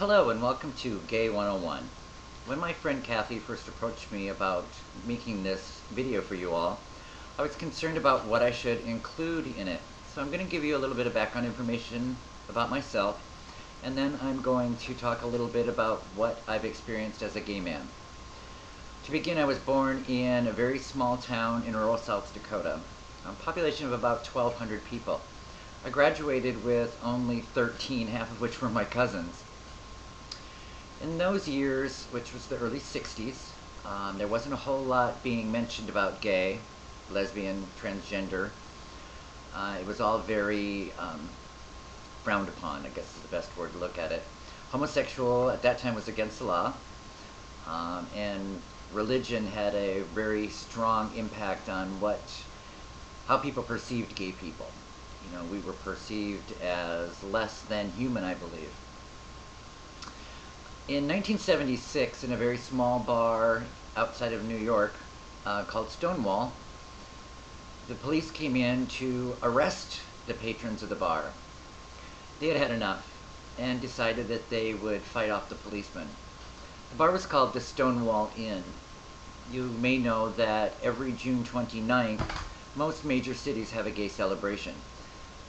Hello and welcome to Gay 101. When my friend Kathy first approached me about making this video for you all, I was concerned about what I should include in it. So I'm going to give you a little bit of background information about myself, and then I'm going to talk a little bit about what I've experienced as a gay man. To begin, I was born in a very small town in rural South Dakota, a population of about 1,200 people. I graduated with only 13, half of which were my cousins. In those years, which was the early 60s, there wasn't a whole lot being mentioned about gay, lesbian, transgender. It was all very frowned upon, I guess is the best word to look at it. Homosexual at that time was against the law, and religion had a very strong impact on how people perceived gay people. You know, we were perceived as less than human, I believe. In 1976, in a very small bar outside of New York called Stonewall, the police came in to arrest the patrons of the bar. They had had enough and decided that they would fight off the policemen. The bar was called the Stonewall Inn. You may know that every June 29th, most major cities have a gay celebration.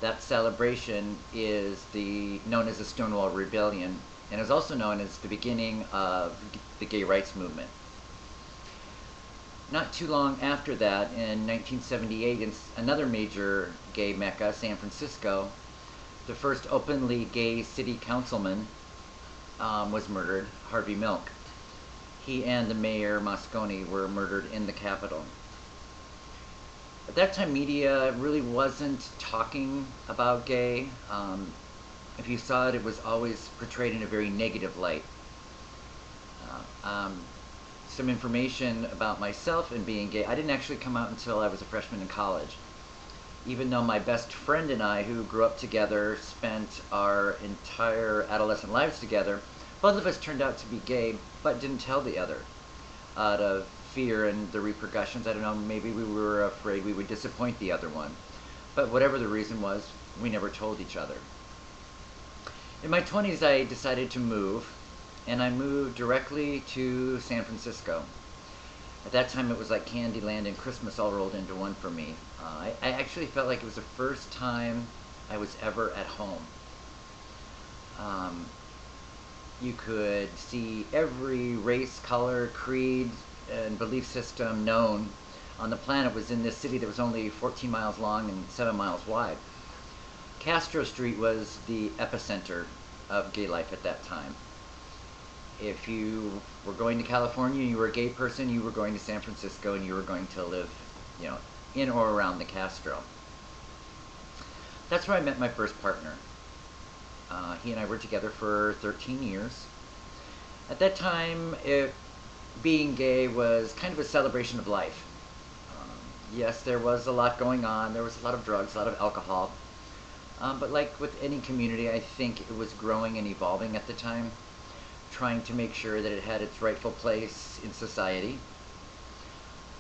That celebration is known as the Stonewall Rebellion, and is also known as the beginning of the gay rights movement. Not too long after that, in 1978, in another major gay mecca, San Francisco, the first openly gay city councilman was murdered, Harvey Milk. He and the mayor, Moscone, were murdered in the Capitol. At that time, media really wasn't talking about gay. If you saw it, it was always portrayed in a very negative light. Some information about myself and being gay. I didn't actually come out until I was a freshman in college. Even though my best friend and I, who grew up together, spent our entire adolescent lives together, both of us turned out to be gay, but didn't tell the other out of fear and the repercussions. I don't know, maybe we were afraid we would disappoint the other one. But whatever the reason was, we never told each other. In my 20s, I decided to move, and I moved directly to San Francisco. At that time, it was like Candyland and Christmas all rolled into one for me. I actually felt like it was the first time I was ever at home. You could see every race, color, creed, and belief system known on the planet was in this city that was only 14 miles long and 7 miles wide. Castro Street was the epicenter of gay life at that time. If you were going to California and you were a gay person, you were going to San Francisco and you were going to live, in or around the Castro. That's where I met my first partner. He and I were together for 13 years. At that time, being gay was kind of a celebration of life. Yes, there was a lot going on. There was a lot of drugs, a lot of alcohol. But like with any community, I think it was growing and evolving at the time, trying to make sure that it had its rightful place in society.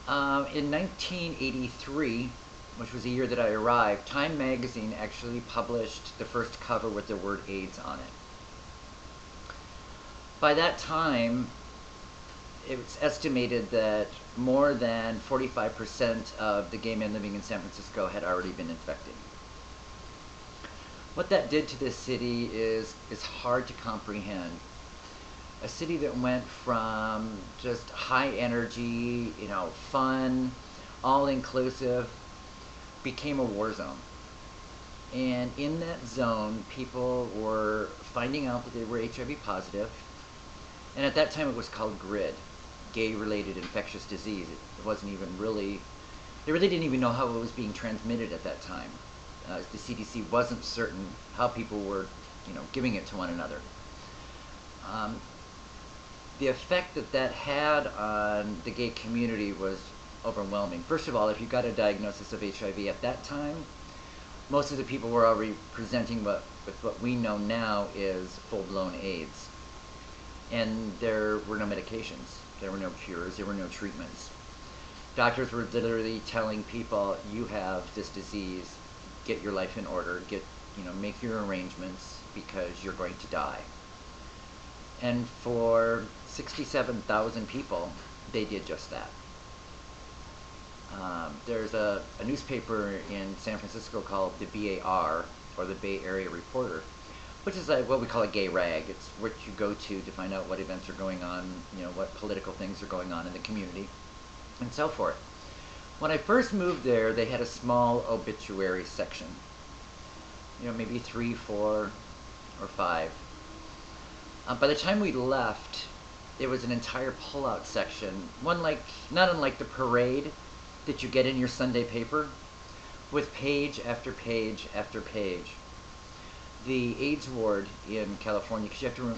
In 1983, which was the year that I arrived, Time magazine actually published the first cover with the word AIDS on it. By that time, it was estimated that more than 45% of the gay men living in San Francisco had already been infected. What that did to this city is hard to comprehend. A city that went from just high energy, fun, all-inclusive, became a war zone. And in that zone, people were finding out that they were HIV positive. And at that time, it was called GRID, gay-related infectious disease. It wasn't even really, they really didn't even know how it was being transmitted at that time. The CDC wasn't certain how people were, giving it to one another. The effect that had on the gay community was overwhelming. First of all, if you got a diagnosis of HIV at that time, most of the people were already presenting with what we know now is full-blown AIDS. And there were no medications, there were no cures, there were no treatments. Doctors were literally telling people, you have this disease, get your life in order, make your arrangements because you're going to die. And for 67,000 people, they did just that. There's a newspaper in San Francisco called the BAR, or the Bay Area Reporter, which is like what we call a gay rag. It's what you go to find out what events are going on, what political things are going on in the community, and so forth. When I first moved there, they had a small obituary section, maybe 3, 4, or 5. By the time we left, there was an entire pull-out section, not unlike the parade that you get in your Sunday paper, with page after page after page. The AIDS ward in California,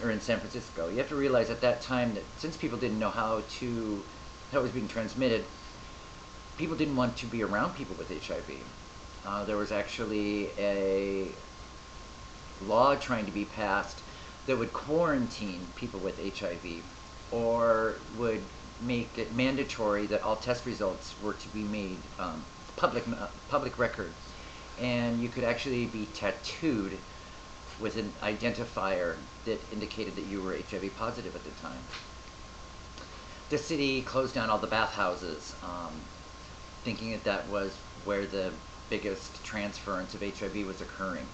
or in San Francisco, you have to realize at that time that since people didn't know how it was being transmitted, people didn't want to be around people with HIV. There was actually a law trying to be passed that would quarantine people with HIV, or would make it mandatory that all test results were to be made public record, and you could actually be tattooed with an identifier that indicated that you were HIV positive at the time. The city closed down all the bathhouses, thinking that was where the biggest transference of HIV was occurring.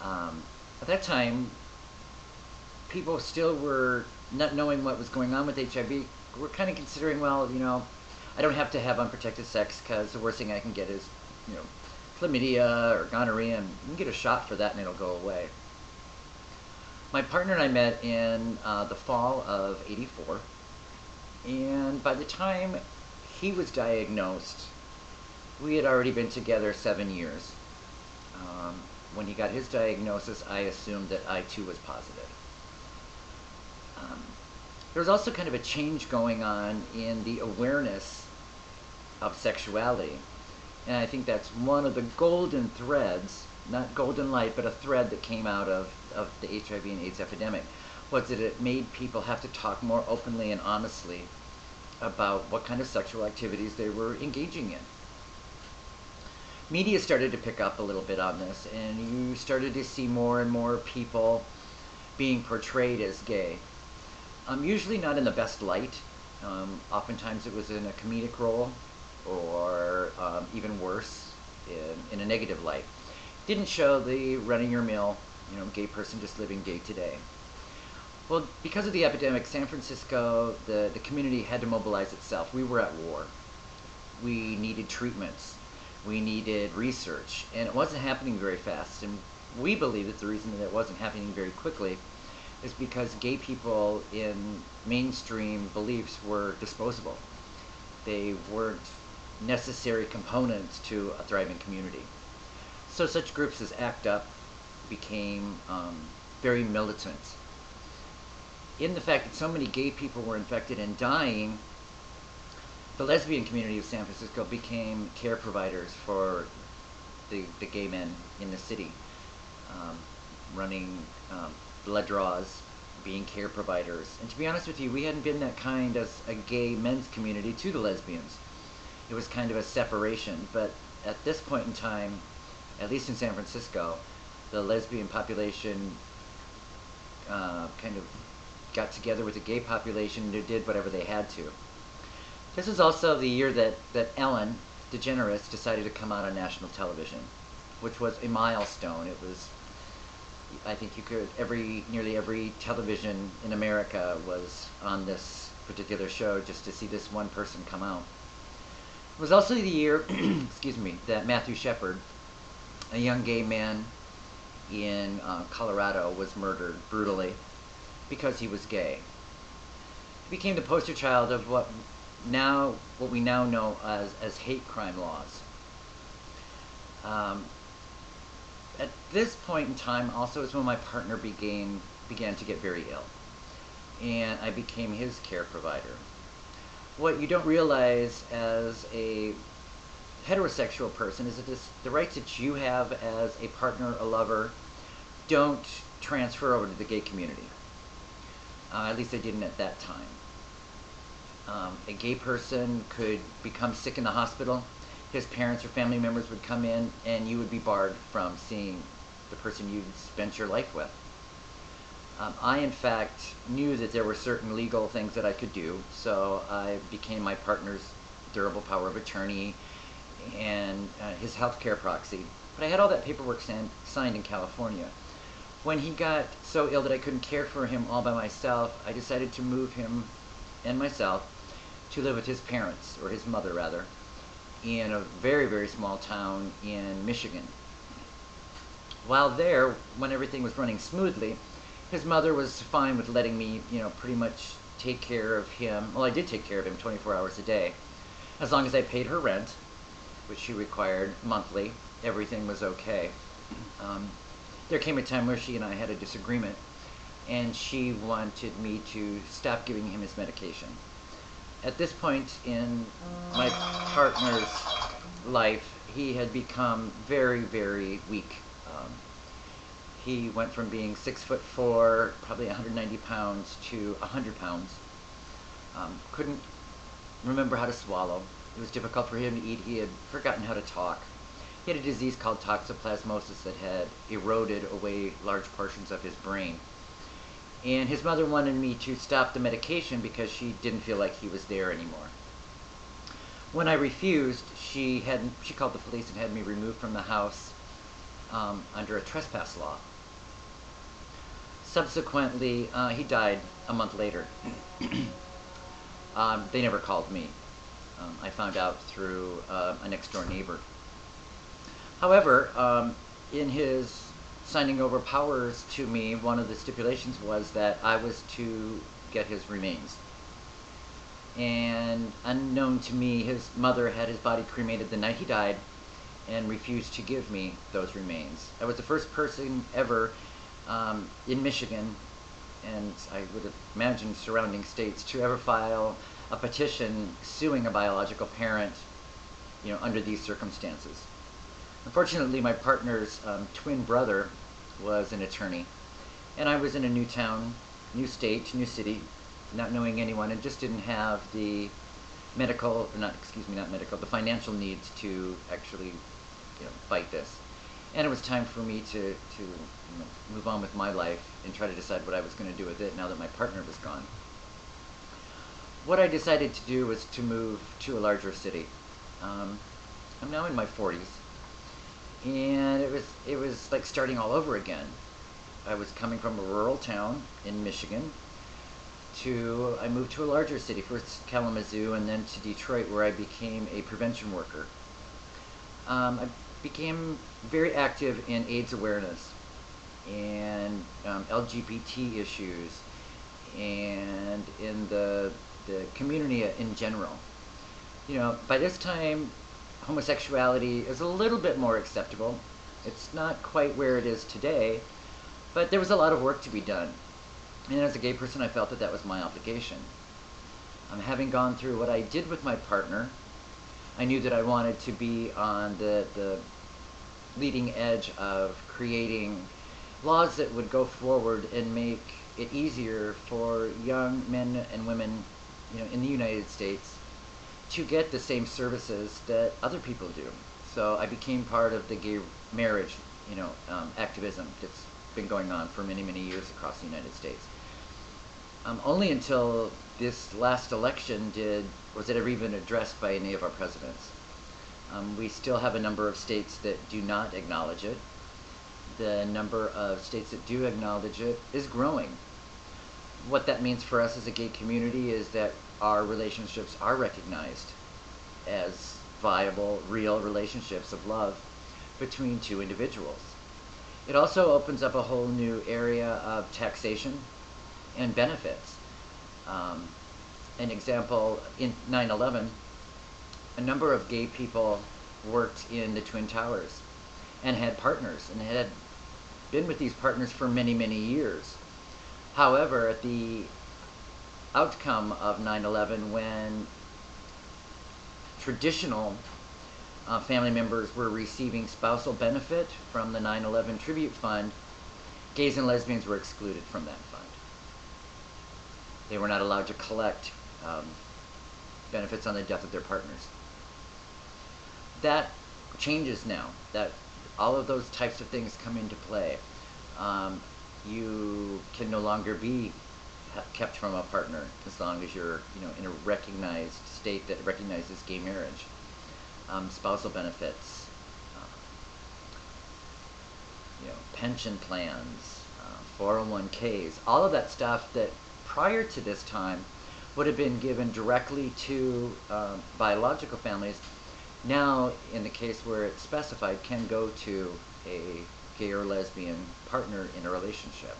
At that time, people still were not knowing what was going on with HIV. We're kind of considering, well, I don't have to have unprotected sex because the worst thing I can get is, chlamydia or gonorrhea, and you can get a shot for that and it'll go away. My partner and I met in the fall of '84, and by the time he was diagnosed, we had already been together 7 years. When he got his diagnosis, I assumed that I too was positive. There was also kind of a change going on in the awareness of sexuality. And I think that's one of the golden threads, not golden light, but a thread that came out of the HIV and AIDS epidemic, was that it made people have to talk more openly and honestly about what kind of sexual activities they were engaging in. Media started to pick up a little bit on this, and you started to see more and more people being portrayed as gay. Usually not in the best light. Oftentimes it was in a comedic role, or even worse, in a negative light. Didn't show the run-of-your-mill, gay person just living day to day. Well, because of the epidemic, San Francisco, the community had to mobilize itself. We were at war. We needed treatments. We needed research, and it wasn't happening very fast. And we believe that the reason that it wasn't happening very quickly is because gay people in mainstream beliefs were disposable. They weren't necessary components to a thriving community. So such groups as ACT UP became very militant. In the fact that so many gay people were infected and dying, the lesbian community of San Francisco became care providers for the gay men in the city, running blood draws, being care providers. And to be honest with you, we hadn't been that kind as a gay men's community to the lesbians. It was kind of a separation, but at this point in time, at least in San Francisco, the lesbian population kind of got together with the gay population and did whatever they had to. This is also the year that Ellen DeGeneres decided to come out on national television, which was a milestone. It was, I think nearly every television in America was on this particular show just to see this one person come out. It was also the year, excuse me, that Matthew Shepard, a young gay man in Colorado, was murdered brutally because he was gay. He became the poster child of what we now know as hate crime laws. At this point in time also is when my partner began to get very ill, and I became his care provider. What you don't realize as a heterosexual person is that the rights that you have as a partner, a lover, don't transfer over to the gay community. At least they didn't at that time. A gay person could become sick in the hospital. His parents or family members would come in, and you would be barred from seeing the person you'd spent your life with. I, in fact, knew that there were certain legal things that I could do, so I became my partner's durable power of attorney and his healthcare proxy. But I had all that paperwork signed in California. When he got so ill that I couldn't care for him all by myself, I decided to move him and myself to live with his parents, or his mother rather, in a very, very small town in Michigan. While there, when everything was running smoothly, his mother was fine with letting me, pretty much take care of him. Well, I did take care of him 24 hours a day. As long as I paid her rent, which she required monthly, everything was okay. There came a time where she and I had a disagreement, and she wanted me to stop giving him his medication. At this point in my partner's life, he had become very, very weak. He went from being 6'4", probably 190 pounds, to 100 pounds. Couldn't remember how to swallow. It was difficult for him to eat. He had forgotten how to talk. He had a disease called toxoplasmosis that had eroded away large portions of his brain. And his mother wanted me to stop the medication because she didn't feel like he was there anymore. When I refused, she called the police and had me removed from the house under a trespass law. Subsequently, he died a month later. They never called me. I found out through a next-door neighbor. However, in his signing over powers to me, one of the stipulations was that I was to get his remains. And unknown to me, his mother had his body cremated the night he died and refused to give me those remains. I was the first person ever in Michigan, and I would imagine surrounding states, to ever file a petition suing a biological parent, under these circumstances. Unfortunately, my partner's twin brother was an attorney, and I was in a new town, new state, new city, not knowing anyone, and just didn't have the the financial needs to actually, fight this. And it was time for me to move on with my life and try to decide what I was going to do with it now that my partner was gone. What I decided to do was to move to a larger city. I'm now in my 40s, and it was like starting all over again. I was coming from a rural town in Michigan I moved to a larger city, first Kalamazoo and then to Detroit, where I became a prevention worker. I became very active in AIDS awareness and LGBT issues and in the community in general. By this time, homosexuality is a little bit more acceptable. It's not quite where it is today, but there was a lot of work to be done. And as a gay person, I felt that was my obligation. Having gone through what I did with my partner, I knew that I wanted to be on the leading edge of creating laws that would go forward and make it easier for young men and women, in the United States to get the same services that other people do. So I became part of the gay marriage, activism that's been going on for many, many years across the United States. Only until this last election was it ever even addressed by any of our presidents. We still have a number of states that do not acknowledge it. The number of states that do acknowledge it is growing. What that means for us as a gay community is that our relationships are recognized as viable, real relationships of love between two individuals. It also opens up a whole new area of taxation and benefits. An example, in 9/11, a number of gay people worked in the Twin Towers and had partners and had been with these partners for many, many years. However, at the outcome of 9/11, when traditional family members were receiving spousal benefit from the 9/11 Tribute Fund, gays and lesbians were excluded from that fund. They were not allowed to collect benefits on the death of their partners. That changes now, that all of those types of things come into play. you can no longer be kept from a partner as long as you're, in a recognized state that recognizes gay marriage. Spousal benefits, pension plans, 401ks, all of that stuff that prior to this time would have been given directly to biological families, now in the case where it's specified can go to a gay or lesbian partner in a relationship.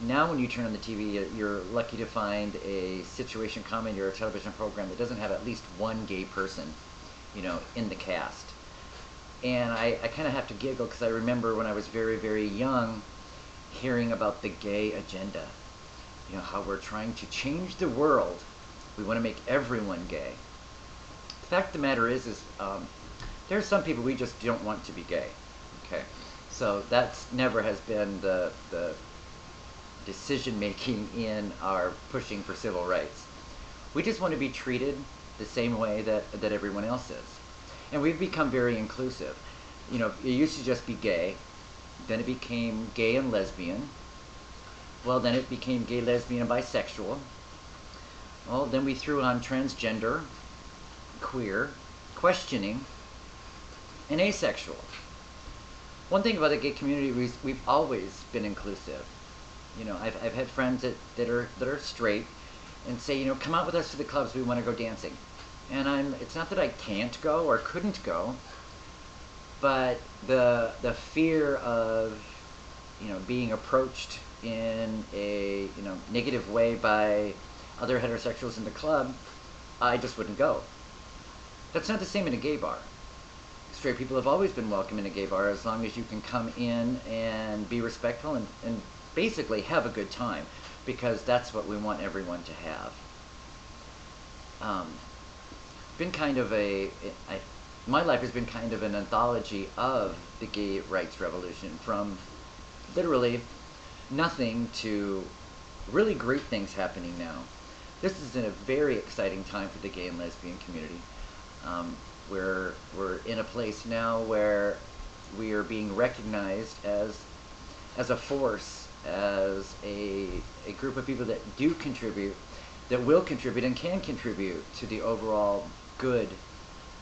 Now when you turn on the TV, you're lucky to find a situation comedy or a television program that doesn't have at least one gay person, in the cast. And I kind of have to giggle because I remember when I was very, very young hearing about the gay agenda. How we're trying to change the world. We want to make everyone gay. The fact of the matter is there are some people we just don't want to be gay. Okay, so that's never has been the decision making in our pushing for civil rights. We just want to be treated the same way that everyone else is. And we've become very inclusive. It used to just be gay, then it became gay and lesbian. Well, then it became gay, lesbian, and bisexual. Well, then we threw on transgender, queer, questioning, and asexual. One thing about the gay community, we've always been inclusive. I've had friends that are straight and say, come out with us to the clubs, we want to go dancing. And it's not that I can't go or couldn't go, but the fear of, being approached in a, negative way by other heterosexuals in the club, I just wouldn't go. That's not the same in a gay bar. Straight people have always been welcome in a gay bar as long as you can come in and be respectful and basically have a good time, because that's what we want everyone to have. Been kind of my life has been kind of an anthology of the gay rights revolution, from literally nothing to really great things happening now. This is a very exciting time for the gay and lesbian community. We're in a place now where we are being recognized as a force, as a group of people that do contribute, that will contribute and can contribute to the overall good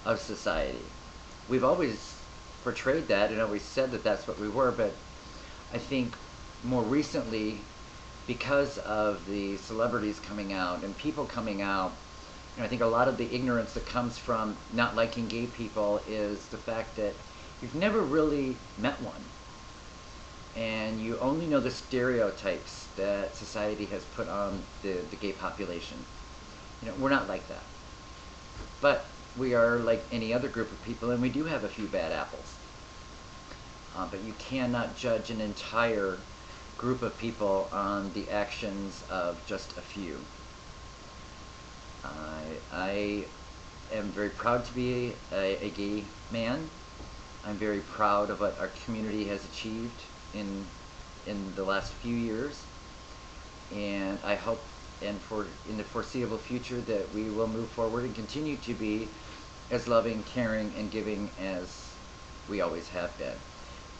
of society. We've always portrayed that and always said that that's what we were, but I think more recently, because of the celebrities coming out and people coming out, I think a lot of the ignorance that comes from not liking gay people is the fact that you've never really met one. And you only know the stereotypes that society has put on the gay population. We're not like that. But we are like any other group of people, and we do have a few bad apples. But you cannot judge an entire group of people on the actions of just a few. I am very proud to be a gay man. I'm very proud of what our community has achieved in the last few years, and I hope in the foreseeable future that we will move forward and continue to be as loving, caring, and giving as we always have been.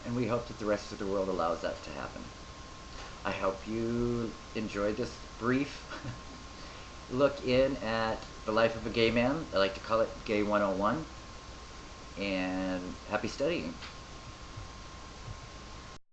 And we hope that the rest of the world allows that to happen. I hope you enjoyed this brief look in at the life of a gay man. I like to call it Gay 101. And happy studying.